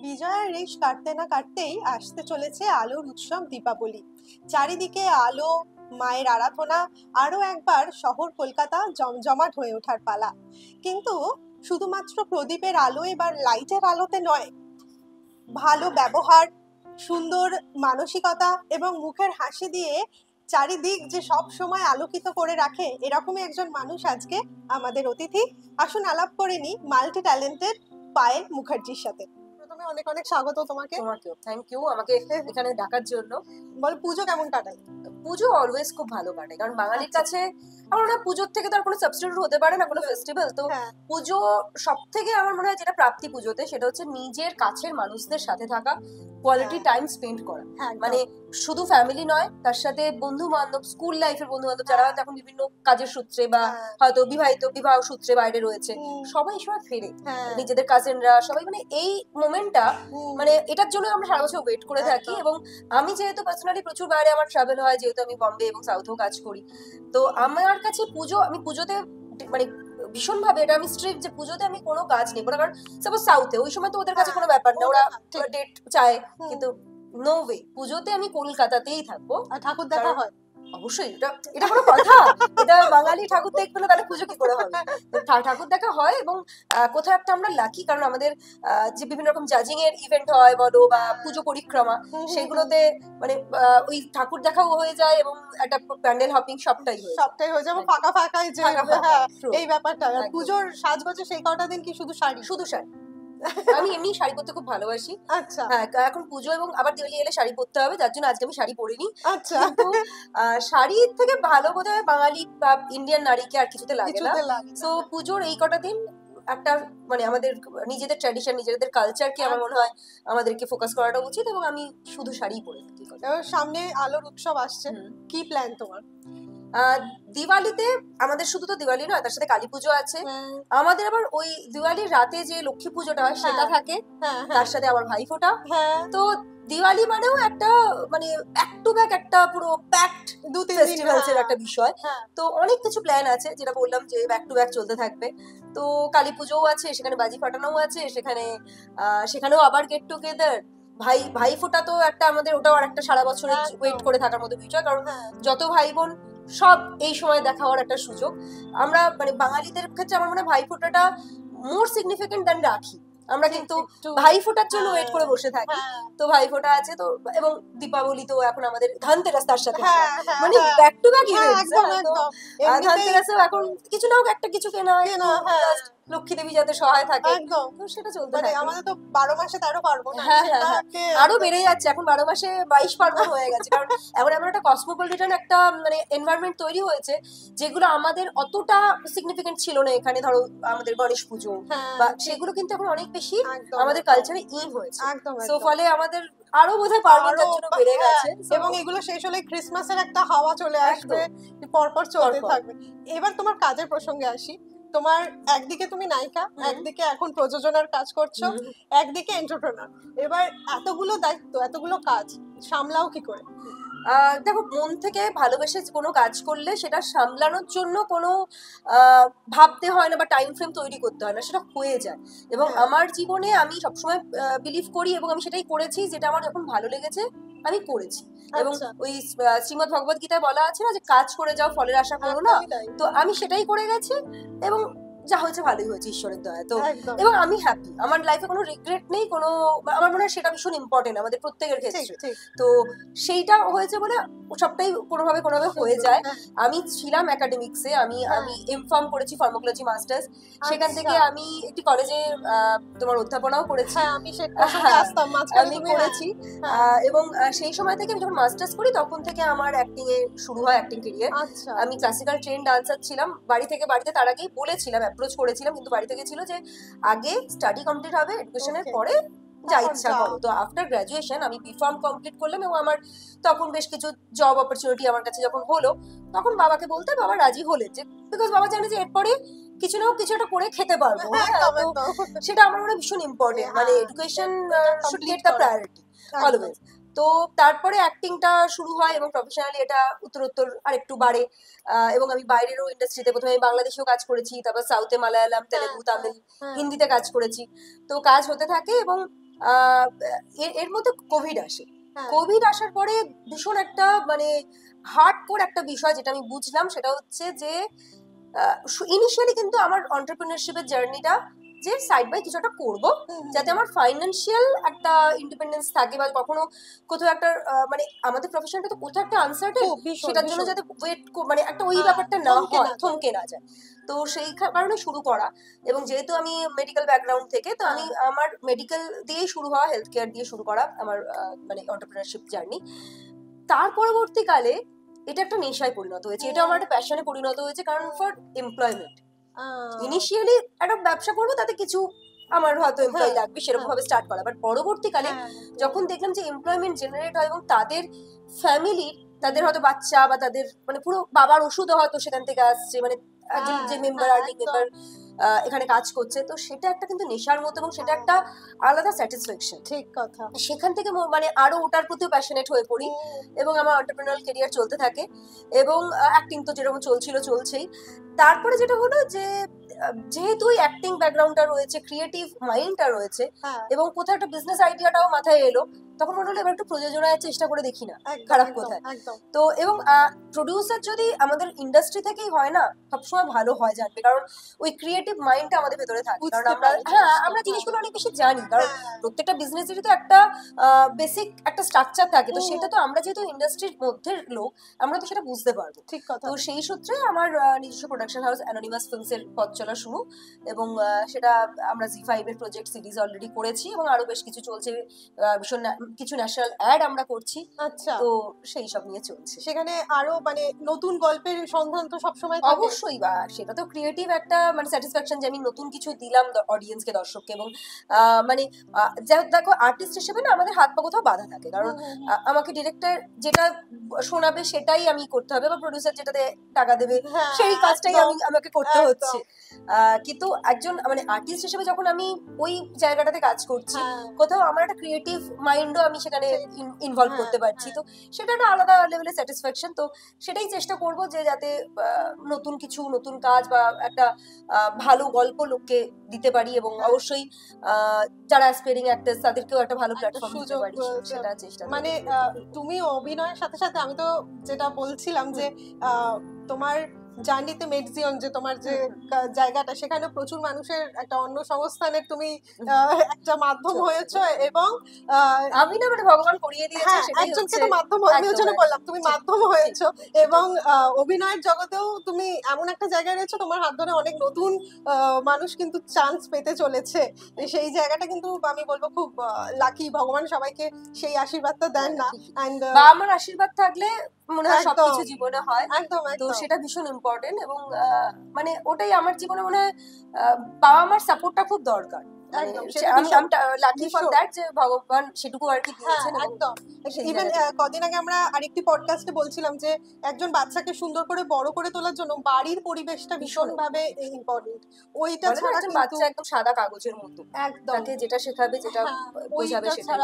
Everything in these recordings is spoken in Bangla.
বিজয়ার রেশ কাটতে না কাটতেই আসতে চলেছে আলোর উৎসব দীপাবলি। চারিদিকে আলো, মায়ের আরাধনা, আরো একবার শহর কলকাতা জমজমাট হয়ে ওঠার পালা। কিন্তু শুধুমাত্র প্রদীপের আলো এবার লাইটের আলোতে নয়, ভালো ব্যবহার, সুন্দর মানসিকতা এবং মুখের হাসি দিয়ে চারিদিক যে সব সময় আলোকিত করে রাখে, এরকমই একজন মানুষ আজকে আমাদের অতিথি। আসুন আলাপ করে নি মাল্টি ট্যালেন্টেড পায়েল মুখার্জির সাথে। প্রথমে অনেক অনেক স্বাগত তোমাকে। তোমাকেও থ্যাংক ইউ আমাকে এখানে ডাকার জন্য। বল, পুজো কেমন কাটাই? পুজো অলওয়েজ খুব ভালো কাটে, কারণ বাঙালির কাছে আমার মনে হয় পুজোর থেকে তো আর কোনো সাবস্টিটিউট হতে পারে না কোনো ফেস্টিভ্যাল। তো পুজো সব থেকে আমার মনে হয় যেটা প্রাপ্তি পুজোতে, সেটা হচ্ছে নিজের কাছের মানুষদের সাথে থাকা, কোয়ালিটি টাইম স্পেন্ড করা। মানে শুধু ফ্যামিলি নয়, তার সাথে বন্ধু বান্ধব, স্কুল লাইফের বন্ধু বান্ধব যারা হয়তো এখন বিভিন্ন কাজের সূত্রে বা হয়তো বিবাহ সূত্রে বাইরে রয়েছে, সবাই সময় ফেরে, নিজেদের কাজিনরা সবাই, মানে এই মোমেন্টটা, মানে এটার জন্য আমরা সারা বছর ওয়েট করে থাকি। এবং আমি যেহেতু পার্সোনালি প্রচুর বাইরে আমার ট্রাভেল হয়, যেহেতু আমি বম্বে এবং সাউথেও কাজ করি, তো আমার কাছে পুজো, আমি পুজোতে মানে ভীষণ ভাবে এটা আমি স্ট্রিক্ট যে পুজোতে আমি কোনো কাজ নেই। কারণ সাপোজ সাউথে ওই সময় তো ওদের কাছে কোনো ব্যাপার না, ওরা ডেট চায়, কিন্তু নো ওয়ে, পুজোতে আমি কলকাতাতেই থাকবো। আর ঠাকুর দেখা হয় অবশ্যই, এটা কোনো কথা? এটা বাঙালি ঠাকুর দেখবে না তাহলে পুজো কি করে হবে? ঠাকুর দেখা হয়। এবং কোথাও একটা আমরা লাকি, কারণ আমাদের যে বিভিন্ন রকম জাজিং এর ইভেন্ট হয় বলো বা পুজো পরিক্রমা, সেগুলোতে মানে ওই ঠাকুর দেখাও হয়ে যায় এবং একটা প্যান্ডেল হপিং সবটাই হয়ে যায়। ফাঁকা ফাঁকাই যে এই ব্যাপারটা। পুজোর সাজগোজে সেই কটা দিন কি শুধু শাড়ি? শুধু শাড়ি। আমি এমনি শাড়ি পরতে খুব ভালোবাসি। আচ্ছা, হ্যাঁ, এখন পুজো এবং আবার দিওয়ালি এলে শাড়ি পরতে হবে, যার জন্য আজকে আমি শাড়ি পরিনি। আচ্ছা, কিন্তু শাড়ির থেকে ভালো বোধহয় বাঙালি বা ইন্ডিয়ান নারীকে আর কিছুতে লাগে না। সো পুজোর এই কটা দিন একটা মানে আমাদের নিজেদের ট্র্যাডিশন, নিজেদের কালচারকে আমার মনে হয় আমাদেরকে ফোকাস করাটা উচিত, এবং আমি শুধু শাড়ি পরে থাকি। সামনে আলোর উৎসব আসছে, কি প্ল্যান তোমার? দিওয়ালিতে আমাদের শুধু তো দিওয়ালি নয়, তার সাথে কালী পুজো আছে। আমাদের আবার ওই দিওয়ালির রাতে যে লক্ষ্মী পুজোটা হয় সেটা থাকে, তার সাথে আবার ভাইফোঁটা। তো দিওয়ালি মানেও একটা মানে ব্যাক টু ব্যাক একটা পুরো প্যাকড ফেস্টিভ্যালস এর একটা বিষয়। তো অনেক কিছু প্ল্যান আছে, যেটা বললাম যে ব্যাক টু ব্যাক চলতে থাকবে। তো কালী পুজোও আছে, সেখানে বাজি ফাটানোও আছে, সেখানেও আবার গেট টুগেদার। ভাইফোঁটা তো একটা আমাদের, ওটাও আর একটা সারা বছরের ওয়েট করে থাকার মতো বিষয়, কারণ যত ভাই বোন সব এই সময় দেখা হওয়ার একটা সুযোগ। আমরা মানে বাঙালিদের ক্ষেত্রে আমার মনে হয় ভাইফোঁটাটা মোর সিগনিফিকেন্ট দ্যান রাখি। আমরা কিন্তু ভাইফোঁটার জন্য ওয়েট করে বসে থাকি। তো ভাইফোঁটা আছে তো, এবং দীপাবলি তো এখন আমাদের, ধনতেরাস তার সাথে, মানে ব্যাক টু ব্যাক ইভেন্টস। ধনতেরাসেও এখন কিছু না হোক একটা কিছু কেনা, লক্ষ্মী দেবী যাতে সহায় থাকে, তো সেটা চলতে থাকে। আমাদের তো 12 মাসে 13 পার্বণ, আরো বেড়ে যাচ্ছে, এখন 12 মাসে 22 পার্বণ হয়ে গেছে। কারণ এখন এমন একটা কসমোপলিটন একটা মানে এনভায়রনমেন্ট তৈরি হয়েছে, যেগুলো আমাদের অতটা সিগনিফিকেন্ট ছিল না এখানে। ধরো আমাদের গণেশ পুজো বা সেগুলো কিন্তু এখন অনেক বেশি আমাদের কালচারে ইন হয়েছে। সো ফলে আমাদের আরো বোধহয় পার্বণের জন্য বেড়ে গেছে, এবং এগুলো শেষ হলে ক্রিসমাসের একটা হাওয়া চলে আসবে, পরপর চলতে থাকবে। এবার তোমার কাজের প্রসঙ্গে আসি। তোমার একদিকে তুমি নায়িকা, একদিকে এখন প্রযোজনার কাজ করছো, একদিকে এন্টারপ্রেনার। এবার এতগুলো দায়িত্ব, এতগুলো কাজ সামলাও কি করে? দেখো, মন থেকে ভালোবেসে কোনো কাজ করলে সেটা সামলানোর জন্য কোনো ভাবতে হয় না বা টাইম ফ্রেম তৈরি করতে হয় না, সেটা হয়ে যায়। এবং আমার জীবনে আমি সবসময় বিলিভ করি, এবং আমি সেটাই করেছি, যেটা আমার যখন ভালো লেগেছে আমি করেছি। এবং ওই শ্রীমদ্ ভগবত গীতায় বলা আছে না যে কাজ করে যাও, ফলের আশা করো না। তো আমি সেটাই করে গেছি, এবং যা হয়েছে ভালোই হয়েছে ঈশ্বরের দয়া। তো এবং আমি হ্যাপি, আমার লাইফে কোনো রিগ্রেট নেই কোনো। আমার মনে হয় সেটা ভীষণ ইম্পর্টেন্ট আমাদের প্রত্যেকের ক্ষেত্রে। তো সেইটা হয়েছে বলে সবটাই কোনোভাবে হয়ে যায়। আমি ছিলাম একাডেমিক্সে, আমি এমফার্ম করেছি, ফার্মাকোলজি মাস্টার্স। সেখান থেকে আমি একটি কলেজে তোমার অধ্যাপনাও করেছি, আমি করেছি। এবং সেই সময় থেকে আমি যখন মাস্টার্স করি তখন থেকে আমার অ্যাক্টিং এ শুরু হয়, অ্যাক্টিং ক্যারিয়ার। আমি ক্লাসিক্যাল ট্রেন ডান্সার ছিলাম। বাড়িতে তার আগেই বলেছিলাম, অ্যাপ্রোচ করেছিলাম, কিন্তু বাড়ি থেকে ছিল যে আগে স্টাডি কমপ্লিট হবে, এডুকেশনের পরে যা ইচ্ছা করো। তো আফটার গ্রাজুয়েশন আমি বিফার্ম কমপ্লিট করলাম, এবং আমার তখন বেশ কিছু জব অপরচুনিটি আমার কাছে যখন হলো, তখন বাবাকে বলতে বাবা রাজি হলেন, যে বিকজ বাবা জানে যে এরপরে কিছু না হোক কিছু একটা করে খেতে পারবো। সেটা আমার মনে হয় ভীষণ ইম্পর্টেন্ট, মানে education should get the priority always. তো তারপরে অ্যাক্টিংটা শুরু হয়, এবং প্রফেশনালি এটা উত্তরোত্তর আর একটু বাড়ে। এবং আমি বাইরেরও ইন্ডাস্ট্রিতে, প্রথমে আমি বাংলাদেশেও কাজ করেছি, তারপর সাউথে মালায়ালাম, তেলেগু, তামিল, হিন্দিতে কাজ করেছি। তো কাজ হতে থাকে, এবং এর মধ্যে কোভিড আসে। হ্যাঁ। কোভিড আসার পরে ভীষণ একটা মানে হার্ডকোর একটা বিষয় যেটা আমি বুঝলাম, সেটা হচ্ছে যে ইনিশিয়ালি কিন্তু আমার এন্টারপ্রেনারশিপের জার্নিটা যে সাইড বাই কিছুটা করব, যাতে আমার ফাইন্যান্সিয়াল একটা ইন্ডিপেন্ডেন্স থাকে, বা কখনো কোথাও একটা মানে আমাদের প্রফেশনটা তো কোথাও একটা আনসার্টেন, সেটার জন্য যাতে ওয়েট মানে একটা ওই ব্যাপারটা না হয়, থমকে না যায়। তো সেই কারণে শুরু করা। এবং যেহেতু আমি মেডিকেল ব্যাকগ্রাউন্ড থেকে, তো আমি আমার মেডিকেল দিয়েই শুরু হওয়া, হেলথ কেয়ার দিয়ে শুরু করা আমার মানে এন্টারপ্রেনারশিপ জার্নি। তার পরবর্তীকালে এটা একটা নেশায় পরিণত হয়েছে, এটা আমার একটা প্যাশনে পরিণত হয়েছে, কারণ ফর এমপ্লয়মেন্ট। ইনিশিয়ালি একটা ব্যবসা করবো, তাতে কিছু আমার হয়তো এমপ্লয়ি লাগবে, সেরকম ভাবে স্টার্ট করা। বাট পরবর্তীকালে যখন দেখলাম যে এমপ্লয়মেন্ট জেনারেট হয় এবং তাদের ফ্যামিলি, তাদের হয়তো বাচ্চা বা তাদের মানে পুরো বাবার ওষুধও হয়তো সেখান থেকে আসছে, মানে যে মেম্বার আর্নিং মেম্বার এখানে কাজ করছে, তো সেটা একটা কিন্তু নেশার মতো, এবং সেটা একটা আলাদা স্যাটিসফ্যাকশন। ঠিক কথা। সেখান থেকে মানে আরো ওটার প্রতিও প্যাশনেট হয়ে পড়ি, এবং আমার এন্টারপ্রেনারিয়াল ক্যারিয়ার চলতে থাকে, এবং অ্যাক্টিং তো যেরকম চলছেই। তারপরে যেটা হলো যে যেহেতু অ্যাক্টিং ব্যাকগ্রাউন্ডটা রয়েছে, ক্রিয়েটিভ মাইন্ডটা রয়েছে, এবং কোথাও একটা বিজনেস আইডিয়াটাও মাথায় এলো, তখন মনে হলো এবার একটু প্রযোজনার চেষ্টা করে দেখি না, খারাপ কোথায়। তো এবং প্রডিউসার যদি আমাদের ইন্ডাস্ট্রি থেকেই হয় না, সবসময় ভালো হয়, জানবে, কারণ ওই ক্রিয়েটিভ মাইন্ডটা আমাদের ভেতরে থাকে, কারণ আমরা জিনিসগুলো অনেক বেশি জানি, কারণ প্রত্যেকটা বিজনেসেরই তো একটা বেসিক একটা স্ট্রাকচার থাকে, তো সেটা তো আমরা যেহেতু ইন্ডাস্ট্রির মধ্যে লোক, আমরা তো সেটা বুঝতে পারবো। ঠিক কথা। তো সেই সূত্রে আমার নিজস্ব প্রোডাকশন হাউস অ্যানোনিমাস ফিল্মস এর পথ চলা শুরু, এবং সেটা আমরা জি5 এর প্রজেক্ট সিরিজ অলরেডি করেছি, এবং আরো বেশ কিছু চলছে, ভীষণ কিছু ন্যাশনাল অ্যাড আমরা করছি। আচ্ছা। তো সেই সব নিয়ে চলছে। সেখানে আরো মানে নতুন গল্পের সন্ধান তো সবসময় থাকে। অবশ্যই, বা সেটা তো ক্রিয়েটিভ একটা মানে স্যাটিসফ্যাকশন, যে আমি নতুন কিছু দিলাম অডিয়েন্সকে, দর্শককে। এবং মানে দেখো, আর্টিস্ট হিসেবে না আমাদের হাত পা কোথাও বাধা থাকে, কারণ আমাকে ডিরেক্টর যেটা শোনাবে সেটাই আমি করতে হবে, বা প্রডিউসার যেটাতে টাকা দেবে সেই কাজটাই আমাকে করতে হচ্ছে। কিন্তু একজন মানে আর্টিস্ট হিসেবে যখন আমি ওই জায়গাটাতে কাজ করছি, কোথাও আমার একটা ক্রিয়েটিভ মাইন্ডও আমি সেখানে ইনভলভ করতে পারছি, তো সেটা একটা আলাদা লেভেলের স্যাটিসফ্যাকশন। তো সেটাই চেষ্টা করব যে যাতে নতুন কিছু, নতুন কাজ বা একটা ভালো গল্প লোককে দিতে পারি, এবং অবশ্যই যারা অ্যাসপায়ারিং অ্যাক্টরস তাদেরকেও একটা ভালো প্ল্যাটফর্ম দিতে পারি, সেটা চেষ্টা। মানে তুমি অভিনয়ের সাথে সাথে, আমি তো যেটা বলছিলাম যে তোমার জার্নিতে মেডজিয়ন যে তোমার যে জায়গাটা, সেখানে প্রচুর মানুষের একটা অন্য সংস্থানের তুমি একটা মাধ্যম হয়েছো, এবং আমি না মানে ভগবান করিয়ে দিয়েছে, সেটাই একজনকে তো মাধ্যম, আমি ওই জন্য বললাম তুমি মাধ্যম হয়েছো, এবং অভিনয়ের জগতেও তুমি এমন একটা জায়গায় রয়েছো, তোমার হাত ধরে অনেক নতুন মানুষ কিন্তু চান্স পেতে চলেছে। সেই জায়গাটা কিন্তু আমি বলবো খুব লাকি, ভগবান সবাইকে সেই আশীর্বাদটা দেন না, এন্ড বা আমার আশীর্বাদ থাকলে মনে হয় সবকিছু জীবনে হয়। একদম। তো সেটা ভীষণ ইম্পর্টেন্ট, এবং মানে ওটাই আমার জীবনে মনে হয় বাবা মার সাপোর্টটা খুব দরকার। আমি লাকি ফর দ্যাট, যে ভগবান সেটুকু আর কি দিয়েছেন। একদম। ইভেন কদিন আগে আমরা আরেকটি পডকাস্টে বলছিলাম যে একজন বাচ্চাকে সুন্দর করে বড় করে তোলার জন্য বাড়ির পরিবেশটা ভীষণ ভাবে ইম্পর্টেন্ট। ওইটা ছাড়া একজন বাচ্চা একদম সাদা কাগজের মতো, একদম তাকে যেটা শেখাবে, যেটা বোঝাবে, সেটা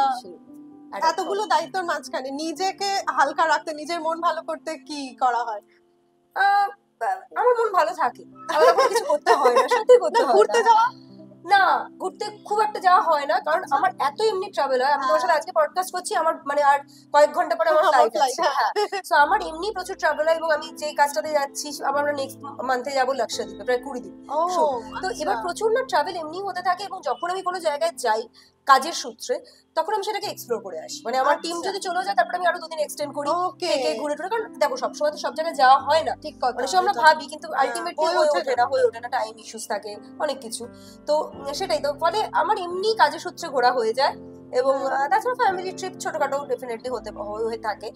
এতগুলো দায়িত্বের মাঝখানে নিজেকে হালকা রাখতে, নিজের মন ভালো করতে কি করা হয়? আমার মন ভালো থাকে, আলাদা কিছু করতে হয় না, সত্যি করতে হয়। ঘুরতে যাওয়া না, ঘুরতে খুব একটা যাওয়া হয় না, কারণ আমার এত এমনি ট্রাভেল হয়। আমি তোমার সাথে আজকে পডকাস্ট করছি, আমার মানে আর কয়েক ঘন্টা পরে আমার ফ্লাইট আছে। সো আমার এমনি প্রচুর ট্রাভেল হয়, এবং আমি যে কাজটাতে যাচ্ছি, আমরা নেক্সট মান্থে যাবো লাক্ষাদ্বীপে, প্রায় 20 দিন। তো এবার প্রচুর না ট্রাভেল এমনি হতে থাকে, এবং যখন আমি কোনো জায়গায় যাই কাজের সূত্রে, তখন আমি সেটাকে এক্সপ্লোর করে আসি। মানে আমার টিম যদি চলে যায়, তারপরে আমি আরো 2 দিন এক্সটেন্ড করি, থেকে ঘুরে টুরে, কারণ দেখো সবসময় তো সব জায়গায় যাওয়া হয় না। ঠিক কথা, মানে আমরা ভাবি, কিন্তু আলটিমেটলি হয়ে ওঠে না, টাইম ইস্যুস থাকে, অনেক কিছু। তো সেটাই তো, ফলে আমার এমনি কাজের সূত্রে ঘোরা হয়ে যায়, এবং তাছাড়া ফ্যামিলি ট্রিপ ছোটখাটো ডেফিনেটলি হয়ে থাকে।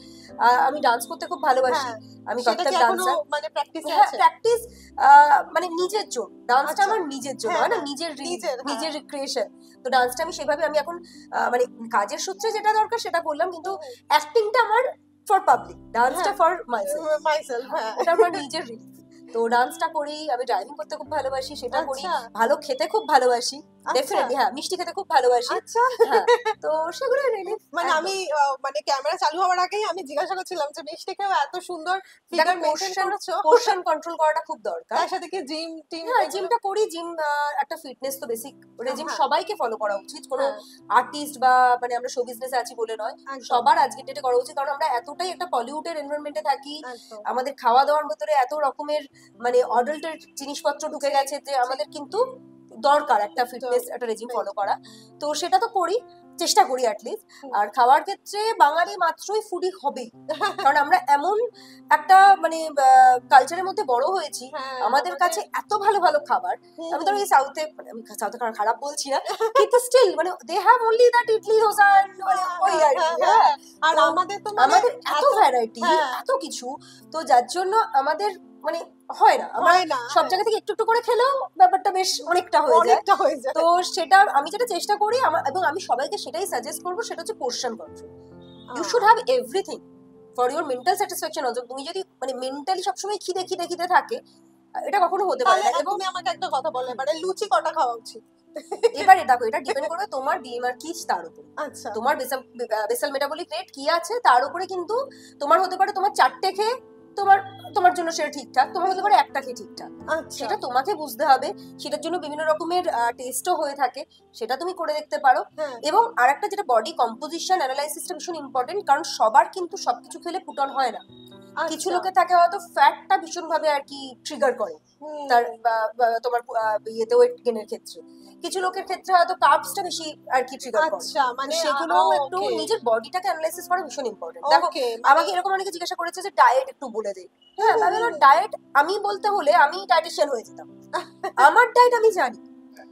আমি ডান্স করতে খুব ভালোবাসি, আমি কত্থক ডান্সার। মানে প্র্যাকটিস মানে নিজের জন্য, ডান্সটা আমার নিজের জন্য, হয় না, নিজের রিক্রিয়েশন। তো ডান্সটা আমি সেভাবে, আমি এখন মানে কাজের সূত্রে যেটা দরকার সেটা করলাম, কিন্তু অ্যাক্টিংটা আমার ফর পাবলিক, ডান্সটা ফর মাইসেলফ, ওটা আমার নিজের রিলিফ। তো ডান্সটা করি, আমি ড্রাইভিং করতে খুব ভালোবাসি, সেটা করি, ভালো খেতে খুব ভালোবাসি, ডেফিনেটলি হ্যাঁ মিষ্টি খেতে খুব ভালোবাসি। আচ্ছা, হ্যাঁ তো সেগুলো রিলি মানে আমি মানে ক্যামেরা চালু হওয়ার আগেই আমি জিজ্ঞাসা করছিলাম যে মিষ্টি খেয়েও এত সুন্দর ফিগার মেইনটেইন করেছো, পোর্শন কন্ট্রোল করাটা খুব দরকার। তার সাথে কি জিম টিম? হ্যাঁ জিমটা করি, জিম একটা ফিটনেস তো বেসিক রেজিম হ্যাঁ। সবাইকে ফলো করা উচিত, কোনো হ্যাঁ। আর্টিস্ট বা মানে আমরা শো বিজনেসে আছি বলে নয়, একদম, সবার আজকের ডেটে করা উচিত, কারণ আমরা এতটাই একটা পলিউটেড এনভায়রনমেন্টে থাকি, একদম। আমাদের খাওয়া দাওয়ার ভেতরে এত রকমের মানে অডাল্টেড জিনিসপত্র ঢুকে গেছে যে আমাদের কিন্তু দরকার একটা ফিটনেস একটা রেজিম ফলো করা। তো সেটা তো করি, চেষ্টা করি অ্যাটলিস্ট। আর খাওয়ার ক্ষেত্রে বাঙালি মাত্রই ফুডি হবেই, কারণ আমরা এমন একটা মানে কালচারের মধ্যে বড় হয়েছি, হ্যাঁ, আমাদের কাছে এত ভালো ভালো খাবার। হুম, আমি ধরো এই সাউথে, আমি সাউথে খারাপ বলছি না, কিন্তু স্টিল মানে they have only that idli dosa মানে ওই আর কি। হ্যাঁ আর তো আমাদের তো মানে আমাদের এত ভ্যারাইটি, হ্যাঁ। এত কিছু, তো যার জন্য আমাদের মানে হয় না, আমরা হয় না, সব জায়গা থেকে একটু একটু করে খেলেও ব্যাপারটা বেশ অনেকটা হয়ে যায়। অনেকটা হয়ে যায়। তো সেটা আমি যেটা চেষ্টা করি এবং আমি সবাইকে সেটাই সাজেস্ট করবো, সেটা হচ্ছে portion control. You should have everything for your mental satisfaction also. তুমি যদি মানে মেন্টালি সবসময় খিদে খিদে খিদে থাকে, এটা কখনো হতে পারে না। এবং তুমি আমাকে একটা কথা বলো, এবারে লুচি কটা খাওয়া উচিত? এবারে দেখো এটা ডিপেন্ড করবে তোমার বিএমআর কি তার উপর, আচ্ছা, তোমার বেসাল মেটাবলিক রেট কি আছে তার উপরে, কিন্তু তোমার হতে পারে তোমার 4টে খেয়ে তোমার তোমার জন্য সেটা ঠিকঠাক, তোমার হতে পারে একটা খেয়ে ঠিকঠাক। আচ্ছা, সেটা তোমাকে বুঝতে হবে, সেটার জন্য বিভিন্ন রকমের টেস্টও হয়ে থাকে, সেটা তুমি করে দেখতে পারো। হ্যাঁ, এবং আরেকটা যেটা বডি কম্পোজিশন অ্যানালাইসিসটা ভীষণ ইম্পর্টেন্ট, কারণ সবার কিন্তু সবকিছু খেলে পুট অন হয় না। কিছু আচ্ছা, লোকে থাকে হয়তো ফ্যাটটা ভীষণ ভাবে আর কি ট্রিগার করে হুম, তার তোমার ইয়েতে ওয়েট গেনের ক্ষেত্রে, কিছু লোকের ক্ষেত্রে হয়তো কার্বসটা বেশি আর কি ট্রিগার করে। আচ্ছা, মানে সেগুলো একটু okay, নিজের বডিটাকে অ্যানালাইসিস করা ভীষণ ইম্পর্টেন্ট। দেখো okay, আমাকে এরকম অনেকে জিজ্ঞাসা করেছে যে ডায়েট একটু বলে দে। হ্যাঁ আমি বললাম ডায়েট আমি বলতে হলে আমি ডায়েটিশিয়ান হয়ে যেতাম, আমার ডায়েট আমি জানি,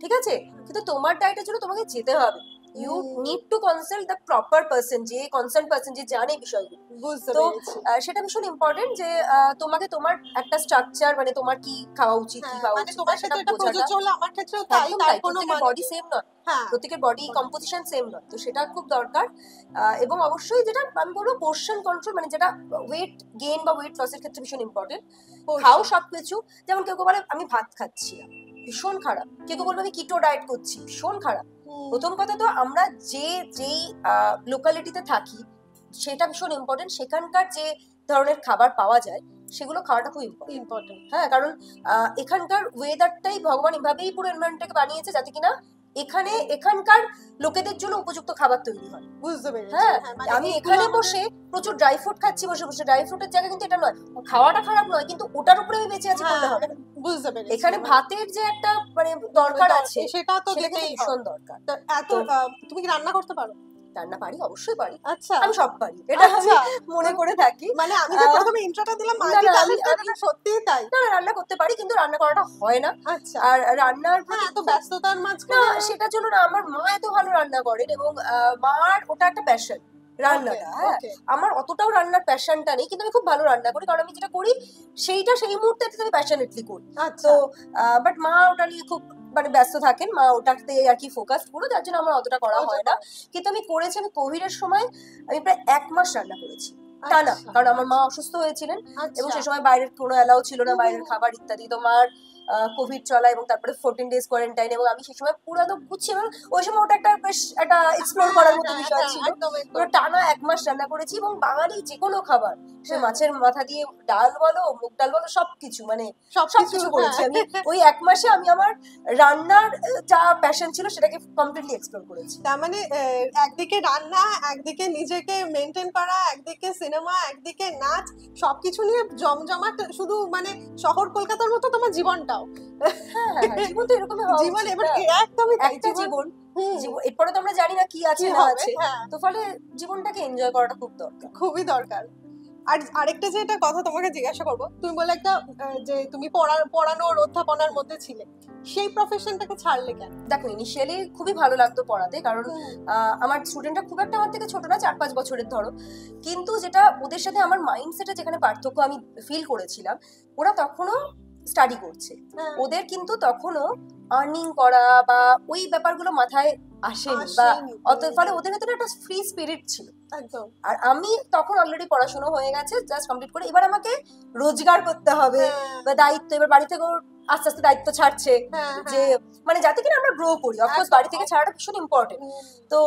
ঠিক আছে, কিন্তু তোমার ডায়েটের জন্য তোমাকে যেতে হবে, you need to consult the proper person, যে কনসার্ন পারসন যে জানে বিষয়গুলো। বুঝতে তো পেরেছি। সেটা ভীষণ ইম্পর্টেন্ট যে তোমাকে তোমার একটা স্ট্রাকচার মানে তোমার কি খাওয়া উচিত কি হ্যাঁ, খাওয়া মানে উচিত তোমার সেটা সাথে এটা বোঝাটা প্রযোজ্য হলো, আমার ক্ষেত্রেও তাই, একদম তার তাই, কোনো প্রত্যেকের মানে বডি নেই। সেম নয়, হ্যাঁ, প্রত্যেকের বডি কম্পোজিশন সেম নয়, তো সেটা খুব দরকার। এবং অবশ্যই যেটা আমি বলবো পোর্শন কন্ট্রোল, মানে যেটা ওয়েট গেইন বা ওয়েট লসের ক্ষেত্রে ভীষণ ইম্পর্টেন্ট। খাও সবকিছু, যেমন কেউ কেউ বলে আমি ভাত খাচ্ছি না, ভীষণ খারাপ। কেউ কেউ বলবে আমি কিটো ডায়েট করছি, ভীষণ খারাপ। প্রথম কথা তো আমরা যেই লোকালিটিতে থাকি সেটা ভীষণ ইম্পর্টেন্ট, সেখানকার যে ধরনের খাবার পাওয়া যায় সেগুলো খাওয়াটা খুব ইম্পর্টেন্ট। হ্যাঁ কারণ এখানকার ওয়েদারটাই ভগবান এভাবেই পুরো এনভায়রনমেন্টটাকে বানিয়েছে যাতে কিনা এখানকার লোকেদের জন্য উপযুক্ত খাবার তৈরি হয়। বুঝতে পেরেছি। হ্যাঁ মানে আমি এখানে বসে প্রচুর ড্রাই ফ্রুট খাচ্ছি, বসে বসে ড্রাই ফ্রুটের জায়গা কিন্তু এটা নয়, খাওয়াটা খারাপ নয়, কিন্তু ওটার উপরে আমি বেঁচে আছি বললে হবে না। বুঝতে পেরেছি। এখানে ভাতের যে একটা মানে দরকার আছে সেটা তো সেটা কিন্তু দিতেই ভীষণ দরকার। এত তুমি কি রান্না করতে পারো? রান্না পারি, অবশ্যই পারি, আচ্ছা, আমি সব পারি, এটা আমি মনে করে থাকি। মানে আমি যে প্রথমে ইন্ট্রোটা দিলাম মাল্টি ট্যালেন্টেড, এটা সত্যিই তাই? না রান্না করতে পারি কিন্তু রান্না করাটা হয় না। আচ্ছা, আর রান্নার এত ব্যস্ততার না মাঝখানে সেটার জন্য না, আমার মা এত ভালো রান্না করেন এবং মার ওটা একটা প্যাশন রান্নাটা। হ্যাঁ আমার অতটাও রান্নার প্যাশনটা নেই, কিন্তু আমি খুব ভালো রান্না করি, কারণ আমি যেটা করি সেইটা সেই মুহূর্তে আমি প্যাশনেটলি করি। তো বাট মা ওটা নিয়ে খুব মানে ব্যস্ত থাকেন, মা ওটাতে আর কি ফোকাস পুরো, যার জন্য আমার অতটা করা হয় না। কিন্তু আমি করেছি, আমি কোভিডের সময় আমি প্রায় 1 মাস রান্না করেছি টানা, কারণ আমার মা অসুস্থ হয়েছিলেন এবং সেই সময় বাইরের কোনো অ্যালাউ ছিল না, বাইরের খাবার ইত্যাদি। তো মার কোভিড চলা এবং তারপরে 14 ডেজ কোয়ারেন্টাইন, এবং আমি সেই সময় পুরো তো বুঝছি, এবং ওই সময় ওটা একটা বেশ একটা এক্সপ্লোর করার মতো বিষয় ছিল। পুরো টানা 1 মাস রান্না করেছি, এবং বাঙালি যে কোনো খাবার, সে মাছের মাথা দিয়ে ডাল বলো, মুগ ডাল বলো, সবকিছু মানে সবকিছু করেছি আমি। ওই 1 মাসে আমি আমার রান্নার যা প্যাশন ছিল সেটাকে কমপ্লিটলি এক্সপ্লোর করেছি। তার মানে একদিকে রান্না, একদিকে নিজেকে মেনটেন করা, একদিকে সিনেমা, একদিকে নাচ, সবকিছু নিয়ে জমজমাট, শুধু মানে শহর কলকাতার মতো তোমার জীবনটাও। হ্যাঁ জীবন তো এরকমই হওয়া জীবন উচিত। এবার একদমই তাই, একটা জীবন, এরপরে তো আমরা জানি না কি আছে না আছে, তো ফলে জীবনটাকে এনজয় করাটা খুব দরকার, খুবই দরকার। আর আরেকটা যে এটা কথা তোমাকে জিজ্ঞাসা করব, তুমি বলে একটা যে তুমি পড়ানোর অধ্যাপনার মধ্যে ছিলে, সেই প্রফেশনটাকে ছাড়লে কেন? দেখো ইনিশিয়ালি খুবই ভালো লাগতো পড়াতে, কারণ আমার স্টুডেন্টরা খুব একটা আমার থেকে ছোট না, 4-5 বছরের ধরো, কিন্তু যেটা ওদের সাথে আমার মাইন্ডসেটে যেখানে পার্থক্য আমি ফিল করেছিলাম, ওরা তখনও স্টাডি করছে, ওদের কিন্তু তখনও আর্নিং করা বা ওই ব্যাপারগুলো মাথায় আসেনি, বা ফলে ওদের ভেতরে একটা ফ্রি স্পিরিট ছিল। একদম। আর আমি তখন অলরেডি পড়াশোনা হয়ে গেছে, জাস্ট কমপ্লিট করে এবার আমাকে রোজগার করতে হবে বা দায়িত্ব, এবার বাড়ি থেকেও আস্তে আস্তে দায়িত্ব ছাড়ছে, যে মানে যাতে কিনা আমরা গ্রো করি। অফকোর্স বাড়ি থেকে ছাড়াটা ভীষণ ইম্পর্টেন্ট। তো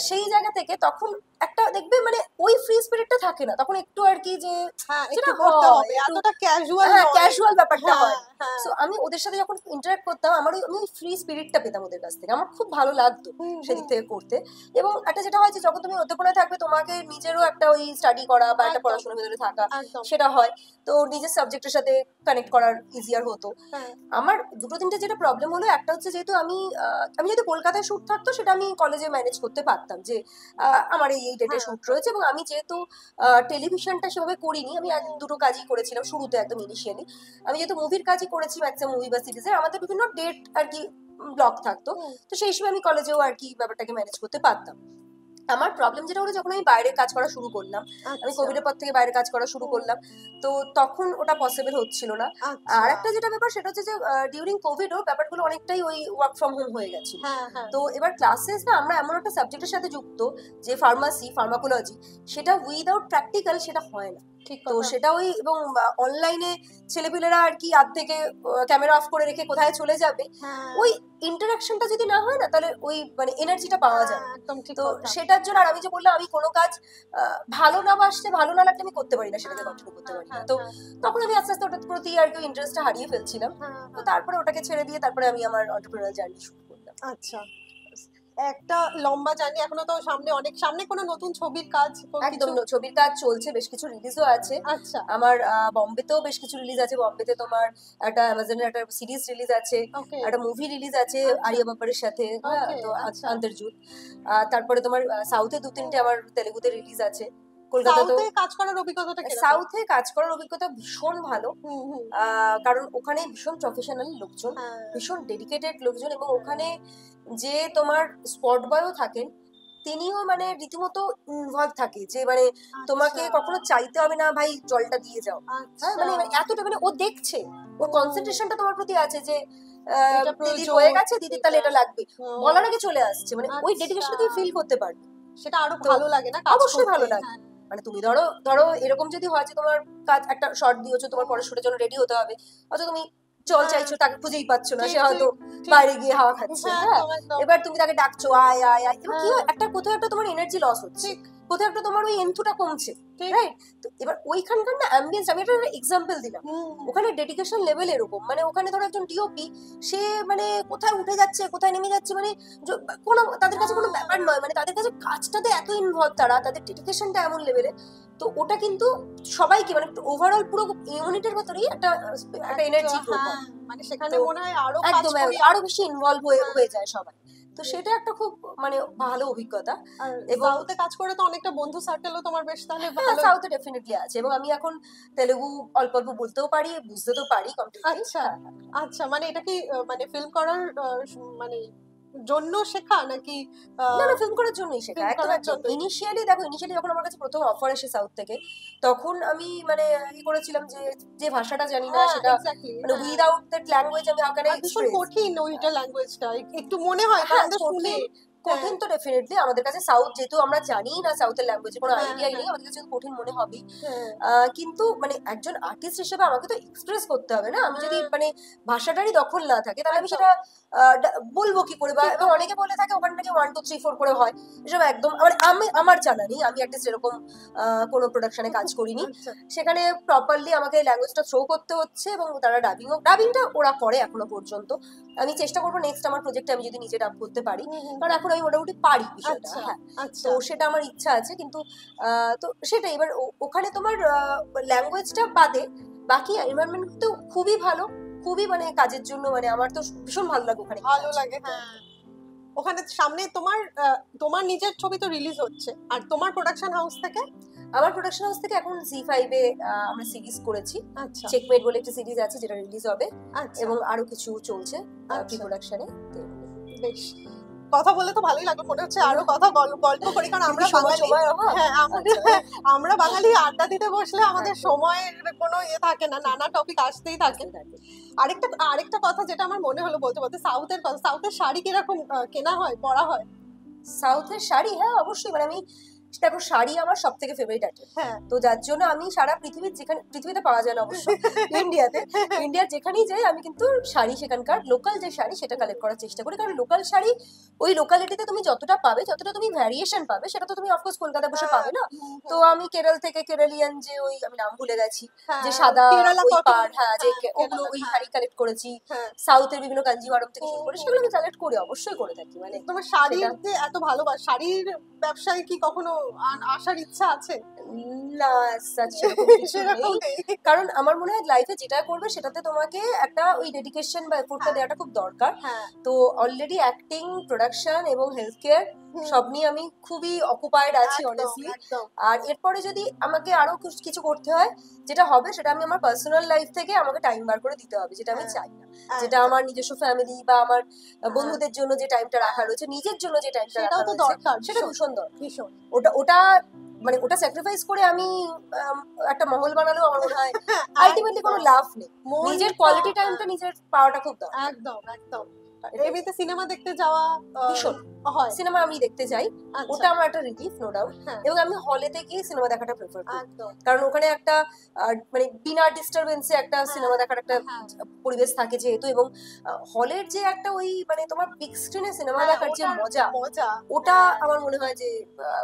সেই জায়গা থেকে তখন একটা দেখবে মানে ওই ফ্রি স্পিরিটটা থাকে না তখন, একটু আর কি যে একটু করতে হবে, এতটা ক্যাজুয়াল ক্যাজুয়াল ব্যাপারটা হয়। সো আমি ওদের সাথে যখন ইন্টারঅ্যাক্ট করতাম আমি ওই ফ্রি স্পিরিটটা পেতাম ওদের কাছ থেকে, আমার খুব ভালো লাগতো সেদিক থেকে করতে। এবং একটা যেটা হয় যে যখন তুমি অধ্যাপনায় থাকবে তোমাকে নিজেরও একটা ওই স্টাডি করা বা একটা পড়াশোনার ভিতরে থাকা সেটা হয়, তো নিজের সাবজেক্টের সাথে কানেক্ট করার ইজিয়ার হতো। আমার দুটো তিনটে যেটা প্রবলেম হলো, একটা হচ্ছে যেহেতু আমি যদি কলকাতায় শুট থাকতো সেটা আমি কলেজে ম্যানেজ করতে পারতাম, যে আমার এই ডেটে শুট রয়েছে। এবং আমি যেহেতু টেলিভিশনটা সেভাবে করিনি, আমি দুটো কাজই করেছিলাম শুরুতে একদম ইনিশিয়ালি। আমি যেহেতু মুভির কাজই করেছি ম্যাক্সিমাম মুভি বা সিরিজের, আমাদের বিভিন্ন ডেট আর কি ব্লক থাকতো, তো সেই সময় আমি কলেজেও আর কি ব্যাপারটাকে ম্যানেজ করতে পারতাম। আমার প্রবলেম যেটা হলো যখন আমি বাইরে কাজ করা শুরু করলাম, আমি কোভিডের পর থেকে বাইরে কাজ করা শুরু করলাম, তো তখন ওটা পসিবল হচ্ছিল না। আর একটা যেটা ব্যাপার সেটা হচ্ছে যে ডিউরিং কোভিডও ব্যাপারগুলো অনেকটাই ওই ওয়ার্ক ফ্রম হোম হয়ে গেছে। তো এবার ক্লাসেস না আমরা এমন একটা সাবজেক্টের সাথে যুক্ত যে ফার্মাকোলজি, সেটা উইদাউট প্র্যাকটিক্যাল সেটা হয় না। তো সেটা ওই এবং অনলাইনে ছেলেপিলেরা আর কি আধ থেকে ক্যামেরা অফ করে রেখে কোথায় চলে যাবে, ওই ইন্টারাকশনটা যদি না হয় না তাহলে ওই মানে এনার্জিটা পাওয়া যায়। তো সেটার জন্য আর আমি যে বললাম আমি কোনো কাজ ভালো না বাসতে ভালো না লাগলে আমি করতে পারি না, সেটাকে কন্টিনিউ করতে পারি না। তো তখন আমি আস্তে আস্তে ওটার প্রতি আর কি ইন্টারেস্টটা হারিয়ে ফেলছিলাম। তো তারপরে ওটাকে ছেড়ে দিয়ে তারপরে আমি আমার এন্টারপ্রেনারিয়াল জার্নি শুরু করলাম। আচ্ছা, একটা লম্বা জার্নি, এখনো তো সামনে কোনো নতুন ছবির কাজ? একদম ছবির কাজ চলছে, বেশ কিছু রিলিজও আছে। আচ্ছা, আমার বোম্বেতেও বেশ কিছু রিলিজ আছে। বোম্বেতে তোমার একটা অ্যামাজনের একটা সিরিজ রিলিজ আছে, একটা মুভি রিলিজ আছে আরিয়া বাপ্পারের সাথে, তো অন্তর্জুত। তারপরে তোমার সাউথে দু তিনটে আমার তেলেগুতে রিলিজ আছে। কলকাতাতে কাজ করার অভিজ্ঞতাটা কেমন? সাউথে কাজ করার অভিজ্ঞতা ভীষণ ভালো, কারণ ওখানে ভীষণ প্রফেশনাল লোকজন, ভীষণ ডেডিকেটেড লোকজন, এবং ওখানে যে তোমার স্পট বয়ও থাকেন তিনিও মানে রীতিমতো ইনভলভ থাকে, যে মানে তোমাকে কখনো চাইতে হবে না ভাই জলটা দিয়ে যাও, মানে এতটা মানে ও দেখছে, ওর কনসেন্ট্রেশনটা তোমার প্রতি আছে যে দিদি হয়ে গেছে, দিদির তাহলে এটা লাগবে, বলার আগে চলে আসছে, মানে ওই ডেডিকেশনটা তুমি ফিল করতে পারবে, সেটা আরো ভালো লাগে না? অবশ্যই ভালো লাগে। মানে তুমি ধরো এরকম যদি হয় যে তোমার কাজ একটা শর্ট দিয়েছো, তোমার পরের শুটের জন্য রেডি হতে হবে, অথবা তুমি জল চাইছো, তাকে খুঁজেই পাচ্ছ না, সে হয়তো বাইরে গিয়ে হাওয়া খাচ্ছে, এবার তুমি তাকে ডাকছো আয় আয় আয়, এবার কি একটা কোথাও একটা তোমার এনার্জি লস হচ্ছে, কোথাও একটা তোমার ওই এন্থুটা কমছে, রাইট? তো এবার ওইখানকার না অ্যাম্বিয়েন্স, আমি একটা এক্সাম্পল দিলাম, ওখানে ডেডিকেশন লেভেল এরকম, মানে ওখানে ধরো একজন ডিওপি, সে মানে কোথায় উঠে যাচ্ছে কোথায় নেমে যাচ্ছে, মানে কোনো তাদের কাছে কোনো ব্যাপার নয়, মানে তাদের কাছে কাজটাতে এত ইনভলভ, তাদের ডেডিকেশনটা এমন লেভেলে, তো ওটা কিন্তু সবাইকে মানে ওভারঅল পুরো ইউনিটের ভেতরেই একটা এনার্জি, মানে সেখানে মনে হয় আরো বেশি ইনভলভ হয়ে যায় সবাই। তো সেটা একটা খুব মানে ভালো অভিজ্ঞতা। এবং সাউথে কাজ করে তো অনেকটা বন্ধু সার্কেলও তোমার বেশ তাহলে ভালো? সাউথে ডেফিনেটলি আছে, এবং আমি এখন তেলেগু অল্প অল্প বলতেও পারি, বুঝতে তো পারি কমপ্লিটলি। আচ্ছা আচ্ছা, মানে এটা কি মানে ফিল্ম করার মানে জন্য শেখা নাকি? না না, ফিল্ম করার জন্যই শেখা একদম। ইনিশিয়ালি যখন আমার কাছে প্রথম অফার আসে সাউথ থেকে, তখন আমি মানে কি করেছিলাম যে ভাষাটা জানি না সেটা, মানে উইদাউট দ্যাট ল্যাঙ্গুয়েজ আমি হাউ ক্যান আই এক্সপ্রেস, কঠিন ওইটা ল্যাঙ্গুয়েজটা একটু মনে হয়, কারণ শুনে কঠিন তো ডেফিনেটলি আমাদের কাছে, সাউথ যেহেতু আমরা জানি না সাউথের ল্যাঙ্গুয়েজে কোনো আইডিয়াই নেই, আমাদের কাছে কঠিন মনে হবেই। কিন্তু মানে একজন আর্টিস্ট হিসেবে আমাকে তো এক্সপ্রেস করতে হবে না, আমি যদি মানে ভাষাটারই দখল না থাকে তাহলে আমি সেটা বলবো কি করে, বা এবং অনেকে বলে থাকে ওখানে নাকি 1 2 3 4 করে হয়, এসব একদম আমার জানা নেই, আমি আর্টিস্ট এরকম কোনো প্রোডাকশনে কাজ করিনি, সেখানে প্রপারলি আমাকে ল্যাঙ্গুয়েজটা থ্রো করতে হচ্ছে, এবং তারা ডাবিংটা ওরা করে এখনো পর্যন্ত। আমি চেষ্টা করবো নেক্সট আমার প্রজেক্টে আমি যদি নিজে ডাব করতে পারি, কারণ এখন আমি মোটামুটি পারি বিষয়টা, হ্যাঁ, তো সেটা আমার ইচ্ছা আছে। কিন্তু তো সেটা এবার ওখানে তোমার ল্যাঙ্গুয়েজটা বাদে বাকি এনভায়রনমেন্ট তো খুবই ভালো, খুবই মানে কাজের জন্য মানে আমার তো ভীষণ ভালো লাগে ওখানে, ভালো লাগে। হ্যাঁ, ওখানে সামনে তোমার নিজের ছবি তো রিলিজ হচ্ছে, আর তোমার প্রোডাকশন হাউস থেকে? আমার প্রোডাকশন হাউস থেকে এখন জি5 এ আমরা সিরিজ করেছি, চেকমেট বলে একটা সিরিজ আছে যেটা রিলিজ হবে, এবং আরো কিছু চলছে প্রি প্রোডাকশনে। বেশ, কথা বলে তো ভালোই লাগলো, মনে হচ্ছে আরো কথা গল্প করি, কারণ আমরা বাঙালি, হ্যাঁ আমরা বাঙালি আড্ডা দিতে বসলে আমাদের সময়ের কোনো ইয়ে থাকে না, নানা টপিক আসতেই থাকে। আরেকটা কথা যেটা আমার মনে হলো বলতে বলতে, সাউথের শাড়ি কিরকম কেনা হয়, পরা হয়? সাউথের শাড়ি, হ্যাঁ অবশ্যই, মানে আমি দেখো শাড়ি আমার সব থেকে ফেভারিট আইটেম, হ্যাঁ তো যার জন্য আমি সারা পৃথিবীর যেখানে, পৃথিবীতে পাওয়া যায় না অবশ্য, ইন্ডিয়ার যেখানেই যাই আমি কিন্তু শাড়ি সেখানকার লোকাল যে শাড়ি সেটা কালেক্ট করার চেষ্টা করি, কারণ লোকাল শাড়ি ওই লোকালিটিতে তুমি যতটা পাবে, যতটা তুমি ভ্যারিয়েশন পাবে, সেটা তো তুমি অফকোর্স কলকাতা বসে পাবে না। তো আমি কেরল থেকে কেরালিয়ান যে ওই আমি নাম ভুলে গেছি, যে সাদা ওই পাড়, হ্যাঁ যে ওগুলো ওই শাড়ি কালেক্ট করেছি, সাউথের বিভিন্ন কাঞ্জিভারম থেকে শুরু করে সেগুলো আমি কালেক্ট করি, অবশ্যই করে থাকি। মানে তোমার শাড়ির যে এত ভালোবাসা, শাড়ির ব্যবসায় কি কখনো আসার ইচ্ছা আছে? না, সেরকম নেই। কারণ আমার মনে হয় লাইফে যেটা করবে সেটাতে তোমাকে একটা ওই ডেডিকেশন বা এফোর্টটা দেওয়াটা খুব দরকার। তো অলরেডি অ্যাক্টিং, প্রোডাকশন এবং হেলথ কেয়ার সব নিয়ে আমি খুবই অকুপাইড আছি অনেস্টলি। আর এরপরে যদি আমাকে আরো কিছু করতে হয়, যেটা হবে সেটা আমি আমার পার্সোনাল লাইফ থেকে আমাকে টাইম বার করে দিতে হবে, যেটা আমি চাই না। যেটা আমার নিজস্ব ফ্যামিলি বা আমার বন্ধুদের জন্য যে টাইমটা রাখা রয়েছে, নিজের জন্য যে টাইমটা রাখা রয়েছে, সেটা ভীষণ দরকার। ওটা মানে ওটা স্যাক্রিফাইস করে আমি একটা মহল বানালেও আমার মনে হয় আলটিমেটলি কোনো লাভ নেই। নিজের কোয়ালিটি টাইমটা নিজের পাওয়াটা খুব দরকার। একদম একদম। এমনিতে সিনেমা দেখতে যাওয়া ভীষণ হয়, সিনেমা আমি দেখতে যাই, ওটা আমার একটা রিলিফ, নো ডাউট। এবং আমি হলেতে গিয়ে সিনেমা দেখাটা প্রেফার করি, কারণ ওখানে একটা মানে বিনা ডিস্টারবেন্সে একটা সিনেমা দেখার একটা পরিবেশ থাকে যেহেতু। এবং হলের যে একটা ওই মানে তোমার বিগ স্ক্রিনে সিনেমা দেখার যে মজা, ওটা আমার মনে হয় যে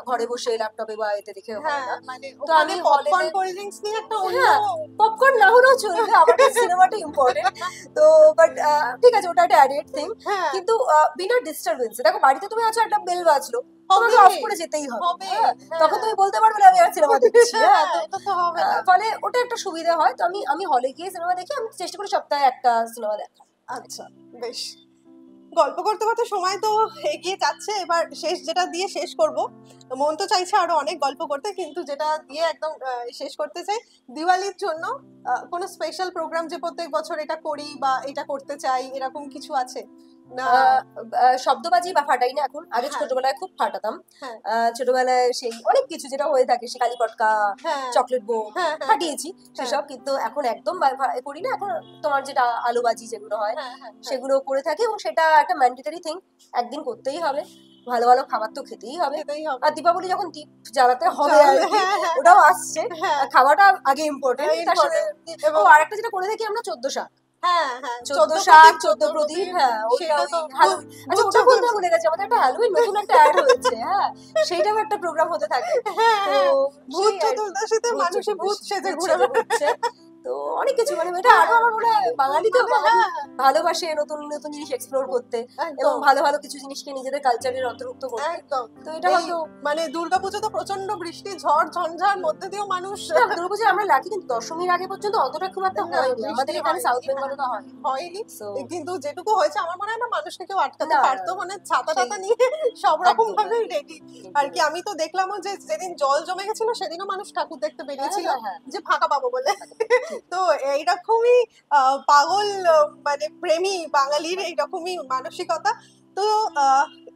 ঘরে বসে ল্যাপটপে বা এতে দেখে হয় না। তো আমি পপকর্ন কোল্ড ড্রিঙ্কস নিয়ে একটা পপকর্ন না হলেও চলবে, আমার কাছে সিনেমাটা ইম্পর্টেন্ট। তো বাট ঠিক আছে, ওটা একটা অ্যাডেড থিং, কিন্তু বিনা ডিস্টারবেন্সে। দেখো বাড়িতে তুমি আছো, একটা বেল বাজলো, তোমাকে অফ করে যেতেই হবে, তখন তুমি বলতে পারবে না আমি আর সিনেমা দেখছি। ফলে ওটা একটা সুবিধা হয়। তো আমি হলে গিয়ে সিনেমা দেখি, আমি চেষ্টা করি সপ্তাহে একটা সিনেমা দেখা। আচ্ছা বেশ, গল্প করতে করতে সময় তো এগিয়ে যাচ্ছে, এবার শেষ যেটা দিয়ে শেষ করব। মন তো চাইছে আরো অনেক গল্প করতে, কিন্তু যেটা দিয়ে একদম শেষ করতে চাই, দিওয়ালির জন্য কোনো স্পেশাল প্রোগ্রাম যে প্রত্যেক বছর এটা করি বা এটা করতে চাই, এরকম কিছু আছে? শব্দবাজি বা ফাটাই না এখন, আগে ছোটবেলায় খুব ফাটাতাম। ছোটবেলায় সেই অনেক কিছু যেটা হয়ে থাকে, সে কালী পটকা, চকলেট বোম ফাটিয়েছি সেসব, কিন্তু এখন একদম করি না। এখন তোমার যেটা আলুবাজি যেগুলো হয় সেগুলো করে থাকি, এবং সেটা একটা ম্যান্ডেটরি থিং, একদিন করতেই হবে। ভালো ভালো খাবার তো খেতেই হবে। আর দীপাবলি যখন দীপ জ্বালাতে হবে, ওটাও আসছে, খাওয়াটা আগে ইম্পর্টেন্ট। তার সাথে আর একটা যেটা করে থাকি আমরা, 14 শাক। 14 শাক, 14 প্রদীপ। ওটা বলতে ভুলে গেছি, আমাদের একটা হ্যালোউইন নতুন একটা অ্যাড হয়েছে, সেইটাও একটা প্রোগ্রাম হতে থাকে। ভূত চতুর্দশীতে মানুষে ভূত সেজে ঘুরে বেড়াচ্ছে। তো অনেক কিছু, মানে এটা আরো আমার মনে হয় বাঙালিতেও ভালোবাসে নতুন নতুন জিনিস এক্সপ্লোর করতে, এবং ভালো ভালো কিছু জিনিসকে নিজেদের কালচারের অন্তর্ভুক্ত করতে। তো এটা হয়তো মানে দুর্গাপুজো তো প্রচন্ড বৃষ্টি ঝড় ঝঞ্ঝার মধ্যে দিয়েও মানুষ, দুর্গাপুজো আমরা লাকি, কিন্তু দশমীর আগে পর্যন্ত অতটা খুব একটা হয়নি আমাদের এখানে, সাউথ বেঙ্গলে তো হয়নি। কিন্তু যেটুকু হয়েছে আমার মনে হয় না মানুষকে কেউ আটকাতে পারতো, মানে ছাতা টাতা নিয়ে সব রকম ভাবে রেডি আর কি। আমি তো দেখলামও যে যেদিন জল জমে গেছিল সেদিনও মানুষ ঠাকুর দেখতে বেরিয়েছিল যে ফাঁকা পাবো বলে। তো এইরকমই পাগল মানে প্রেমী বাঙালির এইরকমই মানসিকতা। তো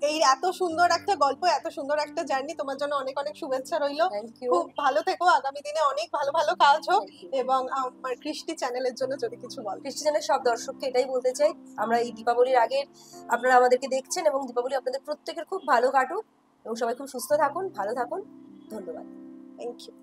এই এত সুন্দর একটা গল্প, এত সুন্দর একটা জার্নি, তোমার জন্য অনেক অনেক শুভেচ্ছা রইলো। খুব ভালো থেকো, আগামী দিনে অনেক ভালো ভালো কাজ হোক। এবং আমার কৃষ্টি চ্যানেলের জন্য যদি কিছু বল। কৃষ্টি চ্যানেলের সব দর্শককে এটাই বলতে চাই, আমরা এই দীপাবলির আগে আপনারা আমাদেরকে দেখছেন, এবং দীপাবলি আপনাদের প্রত্যেকের খুব ভালো কাটুক, এবং সবাই খুব সুস্থ থাকুন, ভালো থাকুন। ধন্যবাদ। Thank you.